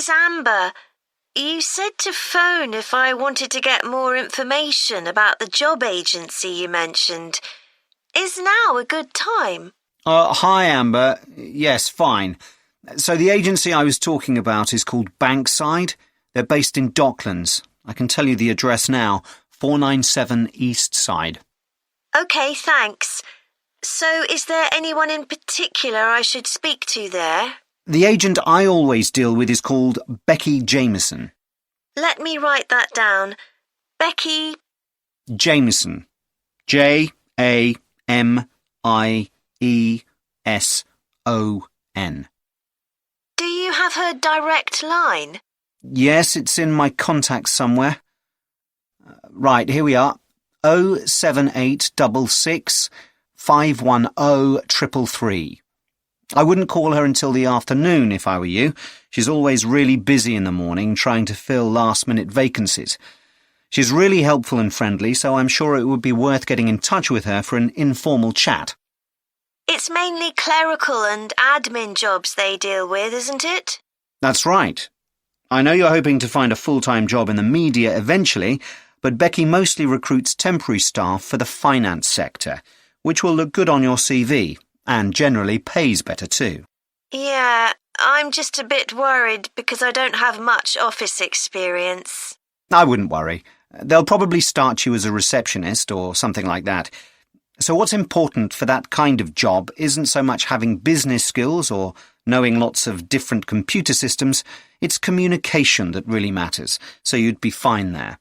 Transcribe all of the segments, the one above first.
is Amber. You said to phone if I wanted to get more information about the job agency you mentioned. Is now a good time? Hi, Amber. Yes, fine. So the agency I was talking about is called Bankside. They're based in Docklands. I can tell you the address now, 497 East Side. OK, thanks. So is there anyone in particular I should speak to there? The agent I always deal with is called Becky Jameson. Let me write that down. Becky... Jameson. Jameson. Do you have her direct line? Yes, it's in my contacts somewhere. Right, here we are. 07866 510 333. I wouldn't call her until the afternoon if I were you. She's always really busy in the morning trying to fill last-minute vacancies. She's really helpful and friendly, so I'm sure it would be worth getting in touch with her for an informal chat. It's mainly clerical and admin jobs they deal with, isn't it? That's right. I know you're hoping to find a full-time job in the media eventually, but Becky mostly recruits temporary staff for the finance sector, which will look good on your CV, and generally pays better too. Yeah, I'm just a bit worried because I don't have much office experience. I wouldn't worry. They'll probably start you as a receptionist or something like that. So what's important for that kind of job isn't so much having business skills or knowing lots of different computer systems, it's communication that really matters, so you'd be fine there.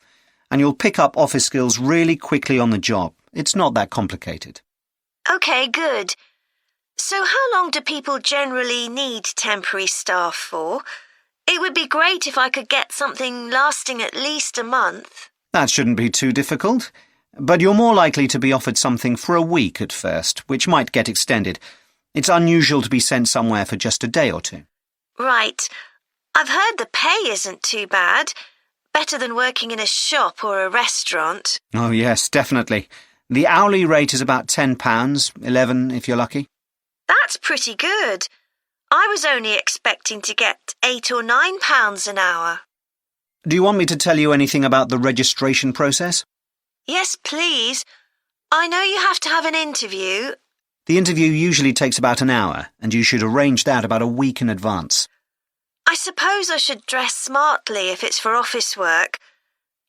And you'll pick up office skills really quickly on the job. It's not that complicated. OK, good. So how long do people generally need temporary staff for? It would be great if I could get something lasting at least a month. That shouldn't be too difficult. But you're more likely to be offered something for a week at first, which might get extended. It's unusual to be sent somewhere for just a day or two. Right. I've heard the pay isn't too bad. Better than working in a shop or a restaurant. Oh, yes, definitely. The hourly rate is about £10, $11 if you're lucky. That's pretty good. I was only expecting to get £8 or £9 an hour. Do you want me to tell you anything about the registration process? Yes, please. I know you have to have an interview. The interview usually takes about an hour, and you should arrange that about a week in advance. I suppose I should dress smartly if it's for office work.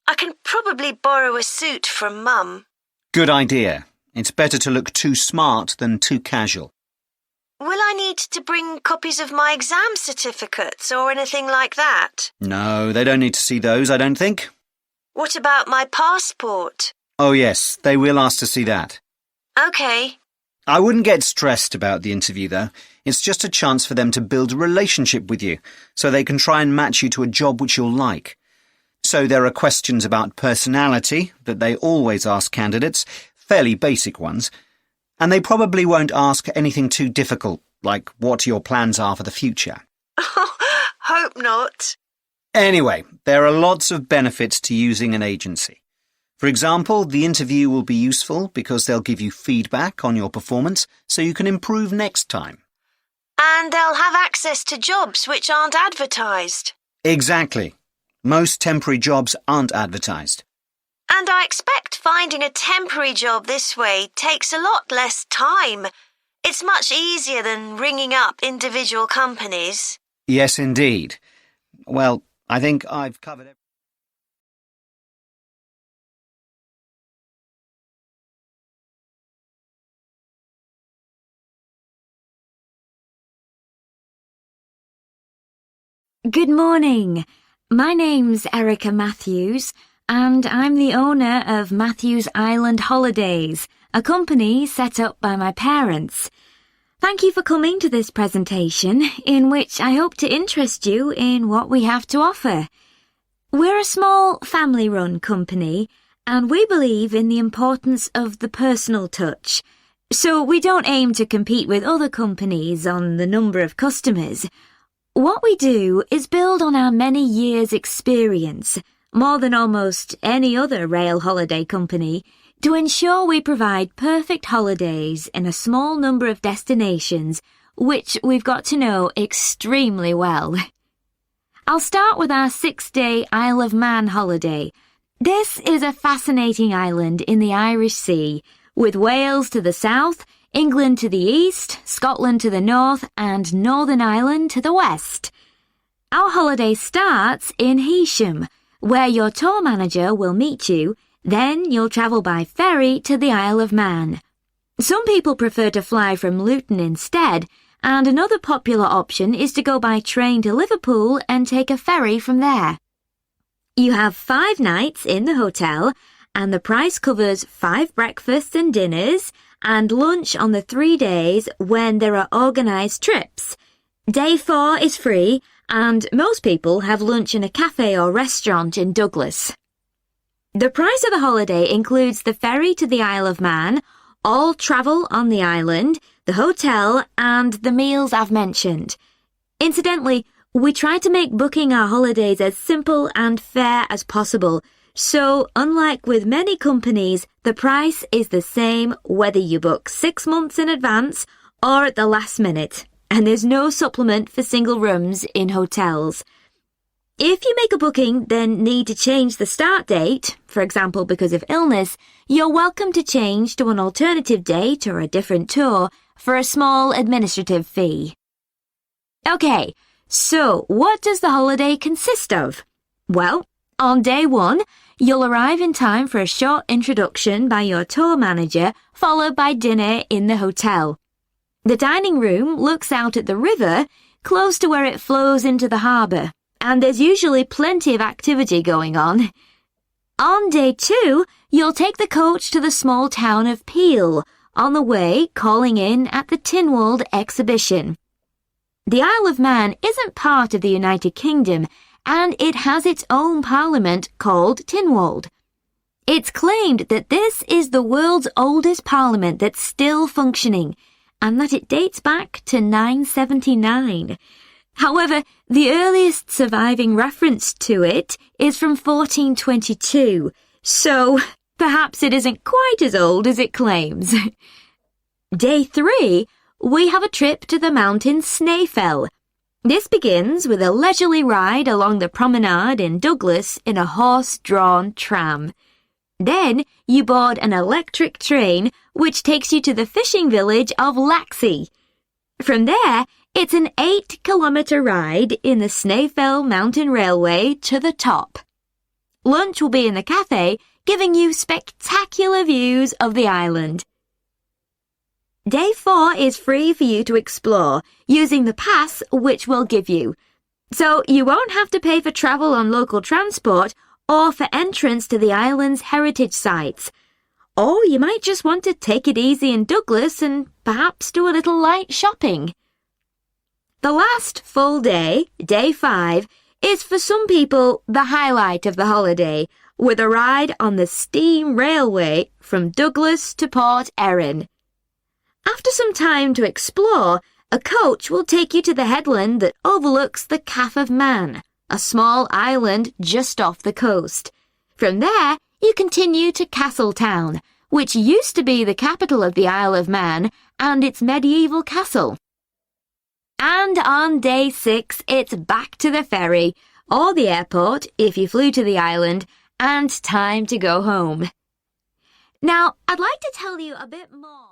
I can probably borrow a suit from Mum. Good idea. It's better to look too smart than too casual. Will I need to bring copies of my exam certificates or anything like that? No, they don't need to see those, I don't think. What about my passport? Oh, yes, they will ask to see that. OK. I wouldn't get stressed about the interview, though. It's just a chance for them to build a relationship with you, so they can try and match you to a job which you'll like. So there are questions about personality that they always ask candidates, fairly basic ones, and they probably won't ask anything too difficult, like what your plans are for the future. Hope not. Anyway, there are lots of benefits to using an agency. For example, the interview will be useful because they'll give you feedback on your performance so you can improve next time. And they'll have access to jobs which aren't advertised. Exactly. Most temporary jobs aren't advertised. And I expect finding a temporary job this way takes a lot less time. It's much easier than ringing up individual companies. Yes, indeed. Well, I think I've covered everything. Good morning. My name's Erica Matthews, and I'm the owner of Matthews Island Holidays, a company set up by my parents. Thank you for coming to this presentation, in which I hope to interest you in what we have to offer. We're a small family-run company, and we believe in the importance of the personal touch. So we don't aim to compete with other companies on the number of customers. What we do is build on our many years' experience, more than almost any other rail holiday company, to ensure we provide perfect holidays in a small number of destinations, which we've got to know extremely well. I'll start with our 6-day Isle of Man holiday. This is a fascinating island in the Irish Sea, with Wales to the south, England to the east, Scotland to the north, and Northern Ireland to the west. Our holiday starts in Heysham, where your tour manager will meet you. Then you'll travel by ferry to the Isle of Man. Some people prefer to fly from Luton instead, and another popular option is to go by train to Liverpool and take a ferry from there. You have 5 nights in the hotel, and the price covers 5 breakfasts and dinners, and lunch on the 3 days when there are organised trips. Day 4 is free, and most people have lunch in a cafe or restaurant in Douglas. The price of the holiday includes the ferry to the Isle of Man, all travel on the island, the hotel, and the meals I've mentioned. Incidentally, we try to make booking our holidays as simple and fair as possible, so unlike with many companies, the price is the same whether you book 6 months in advance or at the last minute, and there's no supplement for single rooms in hotels. If you make a booking, then need to change the start date, for example because of illness, you're welcome to change to an alternative date or a different tour for a small administrative fee. Okay, so what does the holiday consist of? Well, on day 1, you'll arrive in time for a short introduction by your tour manager, followed by dinner in the hotel. The dining room looks out at the river, close to where it flows into the harbour, and there's usually plenty of activity going on. On day 2, you'll take the coach to the small town of Peel, on the way calling in at the Tynwald exhibition. The Isle of Man isn't part of the United Kingdom, and it has its own parliament called Tynwald. It's claimed that this is the world's oldest parliament that's still functioning, and that it dates back to 979. However, the earliest surviving reference to it is from 1422, so perhaps it isn't quite as old as it claims. Day 3, we have a trip to the mountain Snaefell. This begins with a leisurely ride along the promenade in Douglas in a horse-drawn tram. Then you board an electric train which takes you to the fishing village of Laxey. From there, it's an 8-kilometre ride in the Snaefell Mountain Railway to the top. Lunch will be in the cafe, giving you spectacular views of the island. Day 4 is free for you to explore, using the pass which we'll give you. So you won't have to pay for travel on local transport or for entrance to the island's heritage sites. Or you might just want to take it easy in Douglas and perhaps do a little light shopping. The last full day, day 5, is for some people the highlight of the holiday, with a ride on the steam railway from Douglas to Port Erin. After some time to explore, a coach will take you to the headland that overlooks the Calf of Man, a small island just off the coast. From there, you continue to Castletown, which used to be the capital of the Isle of Man and its medieval castle. And on day 6, it's back to the ferry, or the airport if you flew to the island, and time to go home. Now, I'd like to tell you a bit more.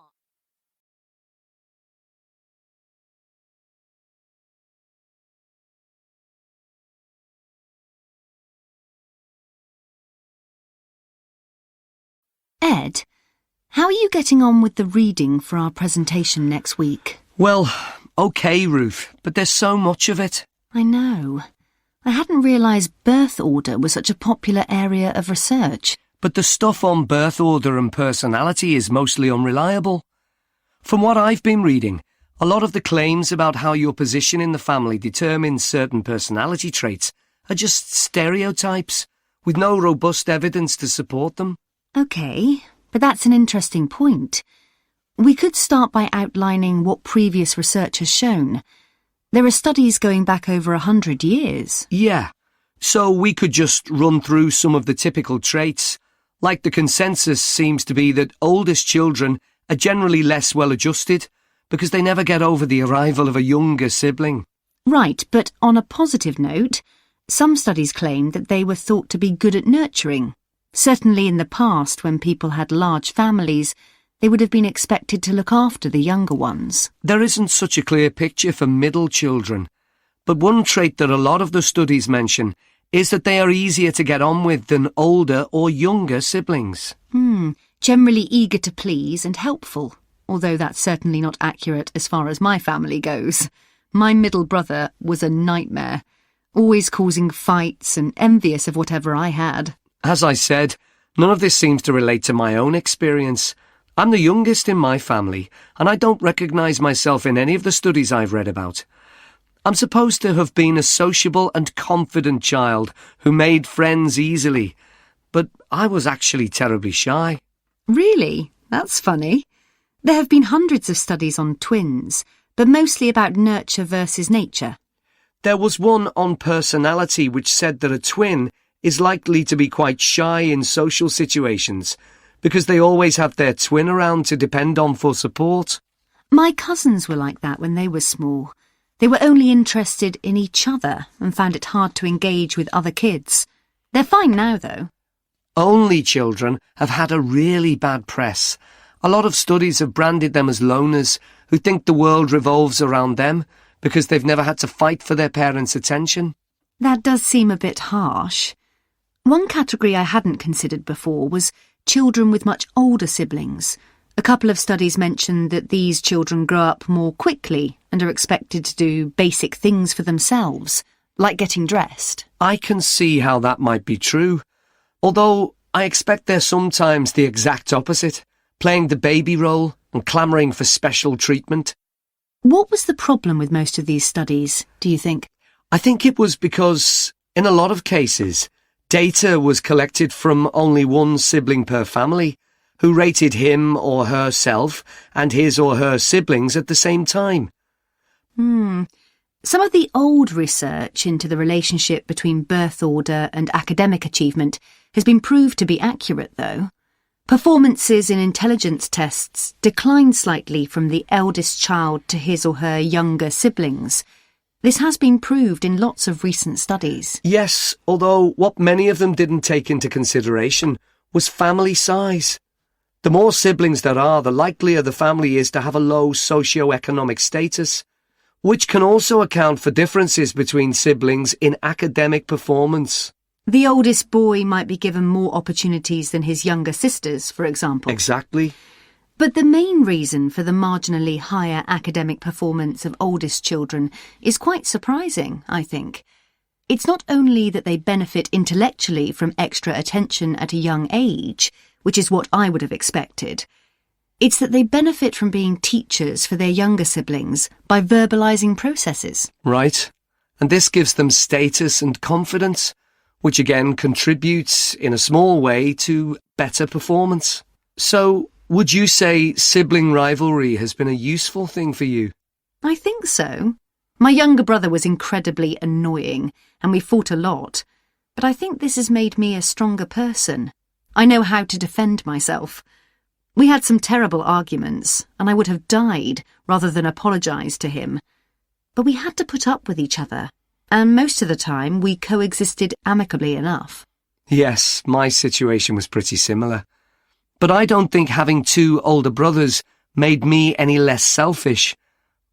Ed, how are you getting on with the reading for our presentation next week? Well, okay, Ruth, but there's so much of it. I know. I hadn't realised birth order was such a popular area of research. But the stuff on birth order and personality is mostly unreliable. From what I've been reading, a lot of the claims about how your position in the family determines certain personality traits are just stereotypes, with no robust evidence to support them. OK, but that's an interesting point. We could start by outlining what previous research has shown. There are studies going back over 100 years. Yeah, so we could just run through some of the typical traits. Like the consensus seems to be that oldest children are generally less well-adjusted because they never get over the arrival of a younger sibling. Right, but on a positive note, Some studies claim that they were thought to be good at nurturing. Certainly in the past, when people had large families, they would have been expected to look after the younger ones. There isn't such a clear picture for middle children, but one trait that a lot of the studies mention is that they are easier to get on with than older or younger siblings. Generally eager to please and helpful, although that's certainly not accurate as far as my family goes. My middle brother was a nightmare, always causing fights and envious of whatever I had. As I said, none of this seems to relate to my own experience. I'm the youngest in my family, and I don't recognise myself in any of the studies I've read about. I'm supposed to have been a sociable and confident child who made friends easily, but I was actually terribly shy. Really? That's funny. There have been hundreds of studies on twins, but mostly about nurture versus nature. There was one on personality which said that a twin is likely to be quite shy in social situations because they always have their twin around to depend on for support. My cousins were like that when they were small. They were only interested in each other and found it hard to engage with other kids. They're fine now, though. Only children have had a really bad press. A lot of studies have branded them as loners who think the world revolves around them because they've never had to fight for their parents' attention. That does seem a bit harsh. One category I hadn't considered before was children with much older siblings. A couple of studies mentioned that these children grow up more quickly and are expected to do basic things for themselves, like getting dressed. I can see how that might be true, although I expect they're sometimes the exact opposite, playing the baby role and clamouring for special treatment. What was the problem with most of these studies, do you think? I think it was because, in a lot of cases, data was collected from only one sibling per family, who rated him or herself and his or her siblings at the same time. Some of the old research into the relationship between birth order and academic achievement has been proved to be accurate, though. Performances in intelligence tests declined slightly from the eldest child to his or her younger siblings. This has been proved in lots of recent studies. Yes, although what many of them didn't take into consideration was family size. The more siblings there are, the likelier the family is to have a low socio-economic status, which can also account for differences between siblings in academic performance. The oldest boy might be given more opportunities than his younger sisters, for example. Exactly. But the main reason for the marginally higher academic performance of oldest children is quite surprising, I think. It's not only that they benefit intellectually from extra attention at a young age, which is what I would have expected. It's that they benefit from being teachers for their younger siblings by verbalising processes. Right. And this gives them status and confidence, which again contributes in a small way to better performance. So, would you say sibling rivalry has been a useful thing for you? I think so. My younger brother was incredibly annoying, and we fought a lot. But I think this has made me a stronger person. I know how to defend myself. We had some terrible arguments, and I would have died rather than apologise to him. But we had to put up with each other, and most of the time we coexisted amicably enough. Yes, my situation was pretty similar. But I don't think having two older brothers made me any less selfish.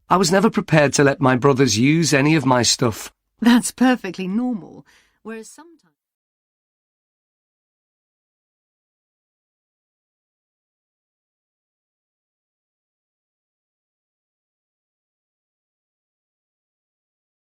I was never prepared to let my brothers use any of my stuff. That's perfectly normal, whereas sometimes...